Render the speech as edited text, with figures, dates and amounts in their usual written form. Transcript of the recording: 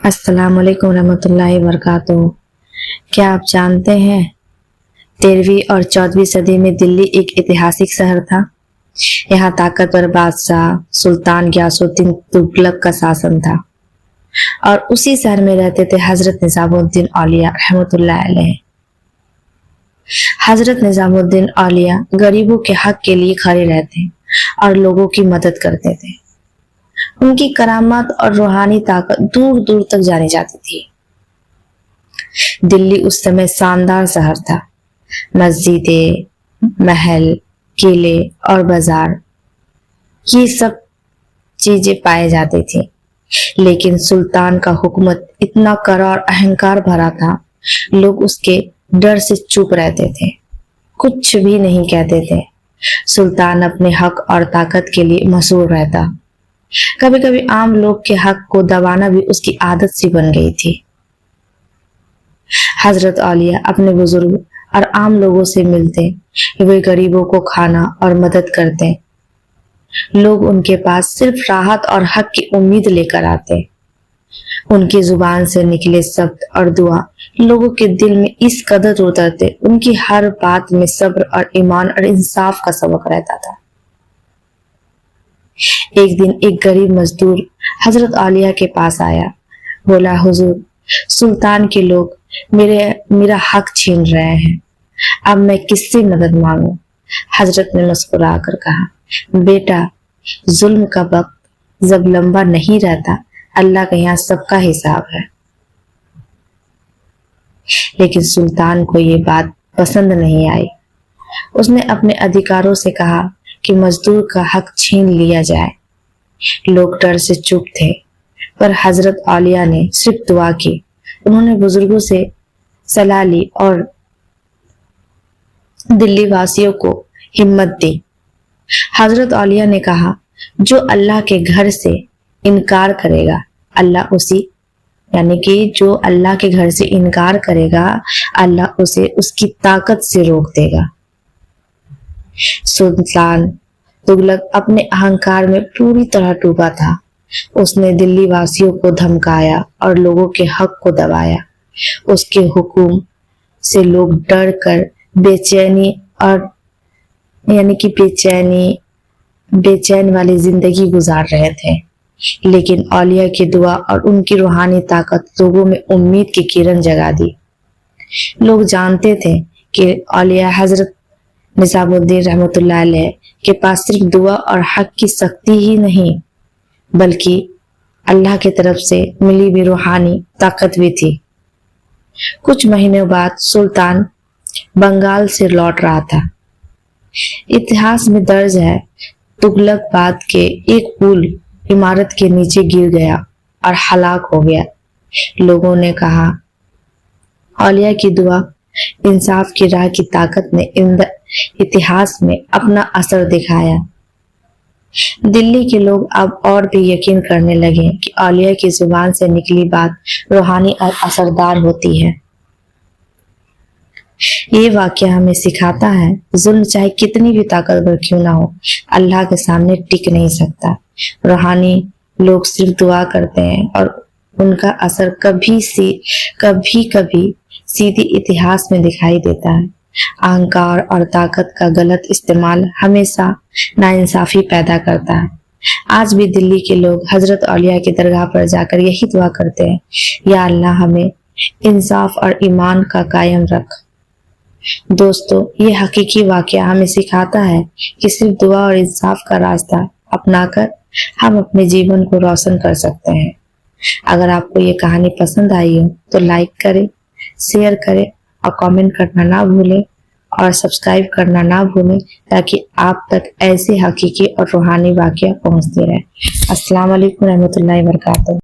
السلام علیکم ورحمۃ اللہ وبرکاتہ۔ کیا آپ جانتے ہیں 13ویں اور 14ویں صدی میں دلی ایک ایتہاسک شہر تھا۔ یہاں طاقتور بادشاہ سلطان غیاث الدین تغلق کا شاسن تھا اور اسی شہر میں رہتے تھے حضرت نظام الدین اولیاء رحمۃ اللہ علیہ۔ حضرت نظام الدین اولیاء غریبوں کے حق کے لیے کھڑے رہتے اور لوگوں کی مدد کرتے تھے۔ ان کی کرامات اور روحانی طاقت دور دور تک جانی جاتی تھی۔ دلی اس سمے شاندار شہر تھا۔ مسجدیں، محل، قلعے اور بازار یہ سب چیزیں پائے جاتی تھی، لیکن سلطان کا حکومت اتنا کڑا اور اہنکار بھرا تھا، لوگ اس کے ڈر سے چپ رہتے تھے، کچھ بھی نہیں کہتے تھے۔ سلطان اپنے حق اور طاقت کے لیے مشہور رہتا۔ کبھی کبھی عام لوگ کے حق کو دبانا بھی اس کی عادت سی بن گئی تھی۔ حضرت اولیاء اپنے بزرگ اور عام لوگوں سے ملتے، وہ غریبوں کو کھانا اور مدد کرتے۔ لوگ ان کے پاس صرف راحت اور حق کی امید لے کر آتے۔ ان کی زبان سے نکلے شبد اور دعا لوگوں کے دل میں اس قدر اترتے، ان کی ہر بات میں صبر اور ایمان اور انصاف کا سبق رہتا تھا۔ ایک دن ایک غریب مزدور حضرت اولیاء کے پاس آیا، بولا، حضور، سلطان کے لوگ میرا حق چھین رہے ہیں، اب میں کس سے مدد مانگوں؟ حضرت نے مسکرا کر کہا، بیٹا، ظلم کا وقت جب لمبا نہیں رہتا، اللہ کے یہاں سب کا حساب ہے۔ لیکن سلطان کو یہ بات پسند نہیں آئی۔ اس نے اپنے ادھیکاروں سے کہا کہ مزدور کا حق چھین لیا جائے۔ لوگ ڈر سے چپ تھے، پر حضرت اولیاء نے صرف دعا کی۔ انہوں نے بزرگوں سے صلاح لی اور دلی واسیوں کو ہمت دی۔ حضرت اولیاء نے کہا، جو اللہ کے گھر سے انکار کرے گا، اللہ جو اللہ کے گھر سے انکار کرے گا، اللہ اسے اس کی طاقت سے روک دے گا۔ سلطان تغلق اپنے اہنکار میں پوری طرح ڈوبا تھا۔ اس نے دلی واسیوں کو دھمکایا اور لوگوں کے حق کو دبایا۔ اس کے حکم سے لوگ ڈر کر بے چین والی زندگی گزار رہے تھے۔ لیکن اولیاء کی دعا اور ان کی روحانی طاقت لوگوں میں امید کی کرن جگا دی۔ لوگ جانتے تھے کہ اولیاء حضرت نظام الدین رحمۃ اللہ علیہ کے پاس صرف دعا اور حق کی سختی ہی نہیں، بلکہ اللہ کی طرف سے ملی بھی روحانی طاقت بھی تھی۔ کچھ مہینوں بعد سلطان بنگال سے لوٹ رہا تھا۔ اتہاس میں درج ہے، تغلق بعد کے ایک پل عمارت کے نیچے گر گیا اور ہلاک ہو گیا۔ لوگوں نے کہا، اولیاء کی دعا، انصاف کی راہ کی طاقت نے اتہاس میں اپنا اثر دکھایا۔ دلی کے لوگ اب اور بھی یقین کرنے لگے کہ اولیاء کی زبان سے نکلی بات روحانی اور اثردار ہوتی ہے۔ یہ واقعہ ہمیں سکھاتا ہے، ظلم چاہے کتنی بھی طاقتور کیوں نہ ہو، اللہ کے سامنے ٹک نہیں سکتا۔ روحانی لوگ صرف دعا کرتے ہیں اور ان کا اثر کبھی سیدھی اتہاس میں دکھائی دیتا ہے۔ اہنکار اور طاقت کا غلط استعمال ہمیشہ ناانصافی پیدا کرتا ہے۔ آج بھی دلی کے لوگ حضرت اولیاء کی درگاہ پر جا کر یہی دعا کرتے ہیں، یا اللہ ہمیں انصاف اور ایمان کا قائم رکھ۔ دوستو، یہ حقیقی واقعہ ہمیں سکھاتا ہے کہ صرف دعا اور انصاف کا راستہ اپنا کر ہم اپنے جیون کو روشن کر سکتے ہیں۔ اگر آپ کو یہ کہانی پسند آئی ہو تو لائک کریں، شیئر کریں اور کامنٹ کرنا نہ بھولیں اور سبسکرائب کرنا نہ بھولیں، تاکہ آپ تک ایسے حقیقی اور روحانی واقعہ پہنچتے رہیں۔ السلام علیکم ورحمۃ اللہ وبرکاتہ۔